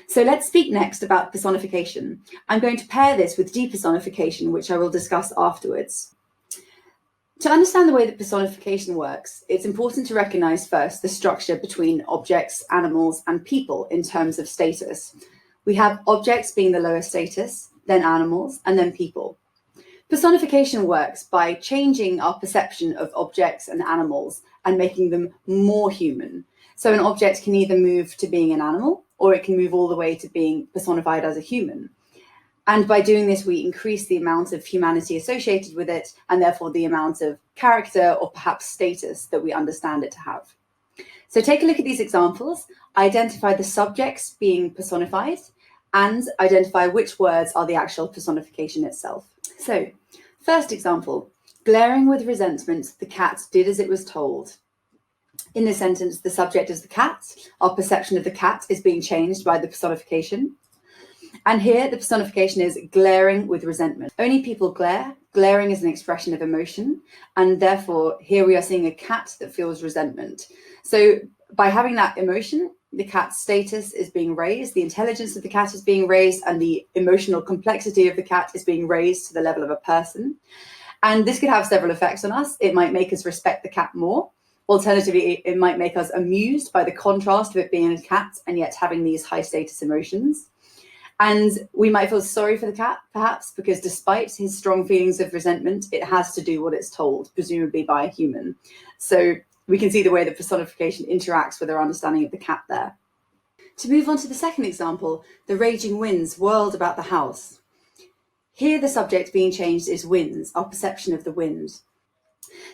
So let's speak next about personification. I'm going to pair this with depersonification, which I will discuss afterwards. To understand the way that personification works, it's important to recognize first the structure between objects, animals, and people in terms of status. We have objects being the lower status, then animals, and then people. Personification works by changing our perception of objects and animals and making them more human. So an object can either move to being an animal, or it can move all the way to being personified as a human. And by doing this, we increase the amount of humanity associated with it, and therefore the amount of character or perhaps status that we understand it to have. So take a look at these examples, identify the subjects being personified, and identify which words are the actual personification itself. So, first example, glaring with resentment, the cat did as it was told. In this sentence, the subject is the cat. Our perception of the cat is being changed by the personification. And here, the personification is glaring with resentment. Only people glare. Glaring is an expression of emotion. And therefore, here we are seeing a cat that feels resentment. So by having that emotion, the cat's status is being raised, the intelligence of the cat is being raised, and the emotional complexity of the cat is being raised to the level of a person. And this could have several effects on us. It might make us respect the cat more. Alternatively, it might make us amused by the contrast of it being a cat and yet having these high status emotions. And we might feel sorry for the cat, perhaps, because despite his strong feelings of resentment, it has to do what it's told, presumably by a human. So we can see the way that personification interacts with our understanding of the cat there. To move on to the second example, the raging winds whirled about the house. Here the subject being changed is winds, our perception of the wind.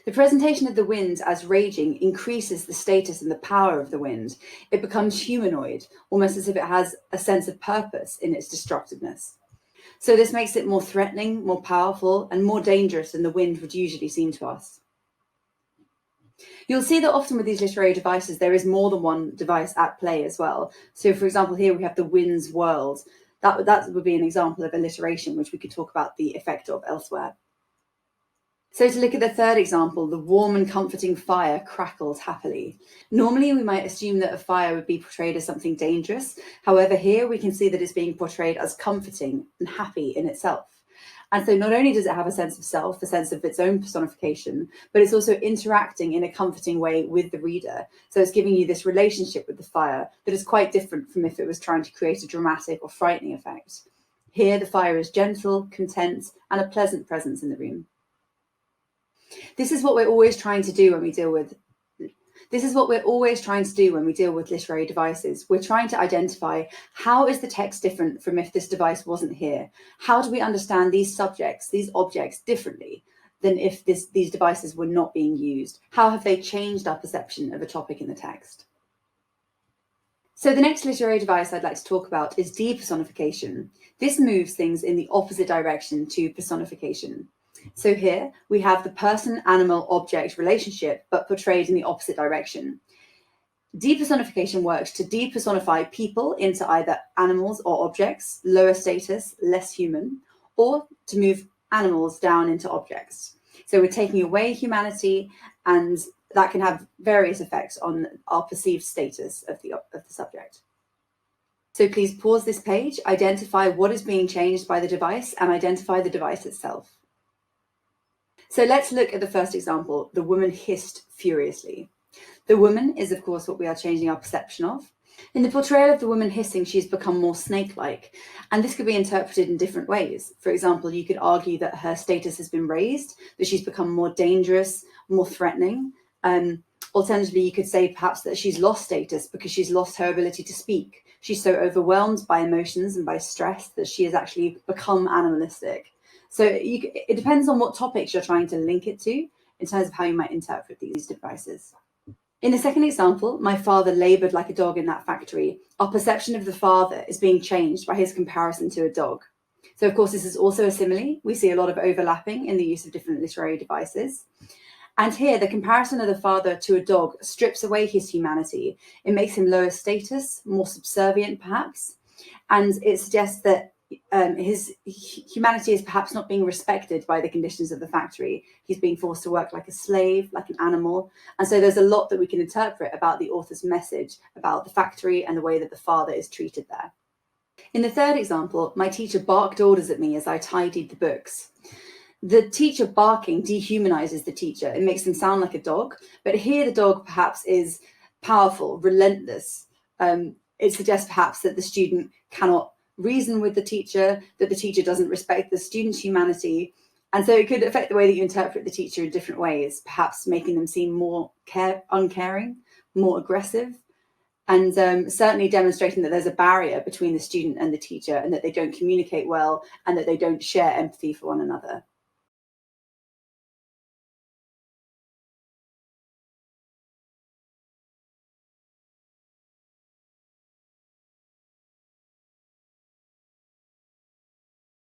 The presentation of the wind as raging increases the status and the power of the wind. It becomes humanoid, almost as if it has a sense of purpose in its destructiveness. So this makes it more threatening, more powerful, and more dangerous than the wind would usually seem to us. You'll see that often with these literary devices, there is more than one device at play as well. So for example, here we have the wind's whirled. That would be an example of alliteration, which we could talk about the effect of elsewhere. So to look at the third example, the warm and comforting fire crackled happily. Normally, we might assume that a fire would be portrayed as something dangerous. However, here we can see that it's being portrayed as comforting and happy in itself. And so not only does it have a sense of self, a sense of its own personification, but it's also interacting in a comforting way with the reader. So it's giving you this relationship with the fire that is quite different from if it was trying to create a dramatic or frightening effect. Here, the fire is gentle, content, and a pleasant presence in the room. This is what we're always trying to do when we deal with literary devices. We're trying to identify how is the text different from if this device wasn't here? How do we understand these subjects, these objects differently than if these devices were not being used? How have they changed our perception of a topic in the text? So the next literary device I'd like to talk about is depersonification. This moves things in the opposite direction to personification. So here we have the person-animal-object relationship, but portrayed in the opposite direction. Depersonification works to depersonify people into either animals or objects, lower status, less human, or to move animals down into objects. So we're taking away humanity, and that can have various effects on our perceived status of the subject. So please pause this page, identify what is being changed by the device, and identify the device itself. So let's look at the first example. The woman hissed furiously. The woman is, of course, what we are changing our perception of. In the portrayal of the woman hissing, she's become more snake-like, and this could be interpreted in different ways. For example, you could argue that her status has been raised, that she's become more dangerous, more threatening. Alternatively, you could say perhaps that she's lost status because she's lost her ability to speak. She's so overwhelmed by emotions and by stress that she has actually become animalistic. So it depends on what topics you're trying to link it to in terms of how you might interpret these devices. In the second example, my father laboured like a dog in that factory. Our perception of the father is being changed by his comparison to a dog. So of course, this is also a simile. We see a lot of overlapping in the use of different literary devices. And here, the comparison of the father to a dog strips away his humanity. It makes him lower status, more subservient perhaps, and it suggests that his humanity is perhaps not being respected by the conditions of the factory. He's being forced to work like a slave, like an animal. And so there's a lot that we can interpret about the author's message about the factory and the way that the father is treated there. In the third example, my teacher barked orders at me as I tidied the books. The teacher barking dehumanizes the teacher. It makes them sound like a dog, but here the dog perhaps is powerful, relentless. It suggests perhaps that the student cannot reason with the teacher, that the teacher doesn't respect the student's humanity. And so it could affect the way that you interpret the teacher in different ways, perhaps making them seem more uncaring, more aggressive, and certainly demonstrating that there's a barrier between the student and the teacher, and that they don't communicate well, and that they don't share empathy for one another.